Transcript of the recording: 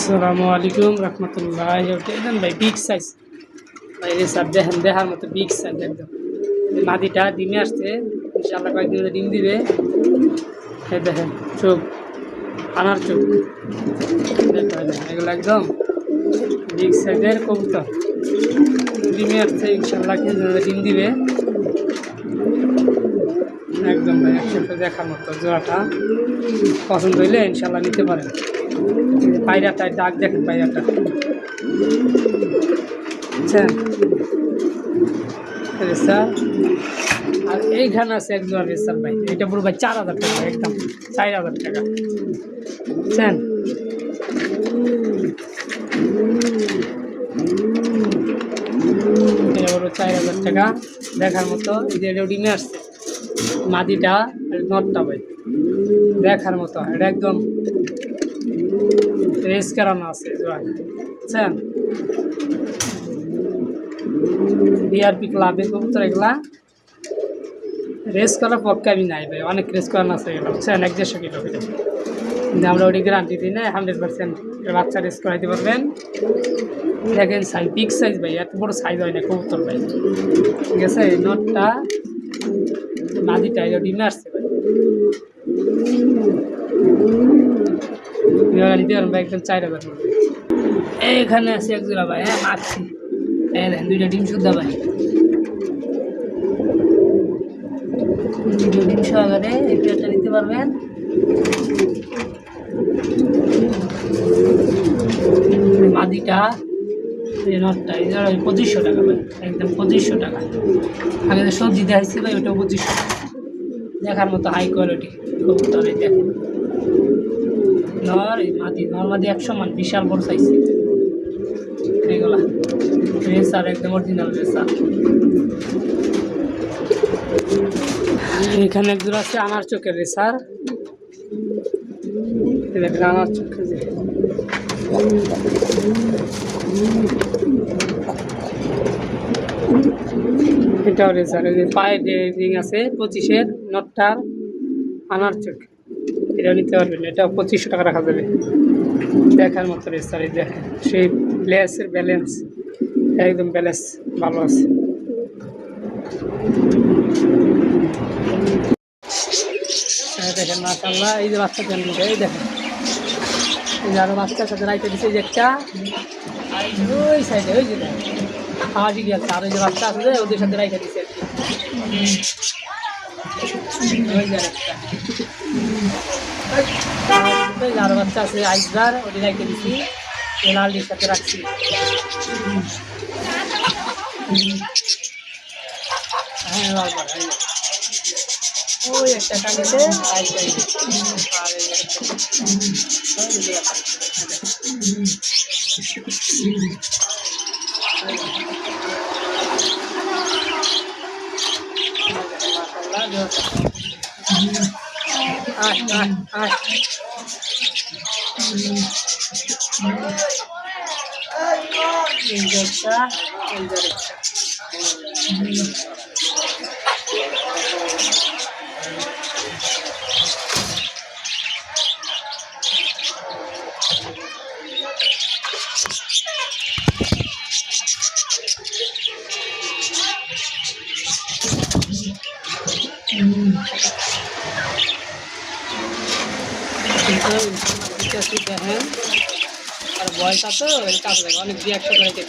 আসসালামু আলাইকুম রহমতুল্লাহ। একদম ভাই বিগ সাইজ ভাই, রেসার দেখেন, দেখার মতো বিগ সাইজ একদম। মাদিটা ডিমে আসছে, ইনশাআল্লাহ কয়েকদিন ডিম দিবে। এই দেখেন চোখ, আনার চোখ, দেখেন এগুলো একদম বিগ সাইজের কবুতর। ডিমে আসছে, ইনশাআল্লাহ ডিম দিবে একদম ভাই। একসাথে দেখার মতো জোড়াটা পছন্দ হইলে ইনশাআল্লাহ নিতে পারেন। পায়রাটায় ডাক দেখেন, পায়রাটা বুঝছেন রেসার। আর এইখানে আছে এক জোড়া রেসার ভাই, এটা পুরো ভাই 4000 টাকা, একদম 4000 টাকা বুঝছেন। এটা পুরো 4000 টাকা দেখার মতো। এই যে এটা ডিমে আসছে, মাদিটা নটটা ভাই দেখার মতো। এটা একদম রেস করানো আছে বুঝছেন। বিআরপি ক্লাবে কবুতর এগুলা রেস করার পক্ষে আমি নাই ভাই, অনেক রেস করানো আছে এগুলো বুঝছেন। 1-1.5 কিলো কিন্তু আমরা ওটি গ্যারান্টি দিই না, 100% বাচ্চা রেস করাইতে পারবেন। দেখেন সাইজ, বিগ সাইজ ভাই, এত বড় সাইজ হয় না কবুতর ভাই, ঠিক আছে। এই নটটা মাদিটা এটা ডিমে আসছে ভাই, নিতে পারবেন ভাই, একদম 4000 টাকা। এইখানে আছে এক জোড়া ভাই, হ্যাঁ মারছি, এই দেখেন 2টা ডিম শুদ্ধা ভাই, 2টা ডিম সহকারে এই পেয়ারটা নিতে পারবেন। মাদিটা নটটা এই 2500 টাকা ভাই, একদম 2500 টাকা। আগে যে সবজি দেখাচ্ছি ভাই, ওটাও 2500 টাকা। দেখার মতো হাই কোয়ালিটি কবুতর। এই দেখেন নর, এই মাদি, নর মাদি 100 মান, বিশাল বড় সাইজ এইগুলা। রেসার একদম অরিজিনাল রেসার। এখানে এক জোড়া আছে আনার চোখের রেসার, দেখেন আনার চোখের যে এটাও রেসার। পায়ের রিং আছে 25-এর, নটটার আনার চোখ, এটাও নিতে পারবেন। এটাও 2500 টাকা রাখা যাবে। দেখার মতো রেসার। এই দেখেন সেই লেসের ব্যালেন্স একদম, ব্যালেন্স ভালো আছে। দেখেন মাশাআল্লাহ, এই যে বাচ্চা ক্যান্ডিটা, এই দেখেন এই যে আরো বাচ্চার সাথে রাইতে দিচ্ছে, এই যে একটা আর ওই সাইডে ওই যে খাওয়া শিখে যাচ্ছে, আর ওই যে বাচ্চা আছে ওদের সাথে রাইতে দিচ্ছে আরো বাচ্চা আছে আইসবার, ওদের রাইতে দিচ্ছি, লালডির সাথে রাখছি। হ্যাঁ লালবার ওই একটা কানিতে আর দেখেন আর বয়সটা তো কাজ লাগে অনেক, 2-100 করে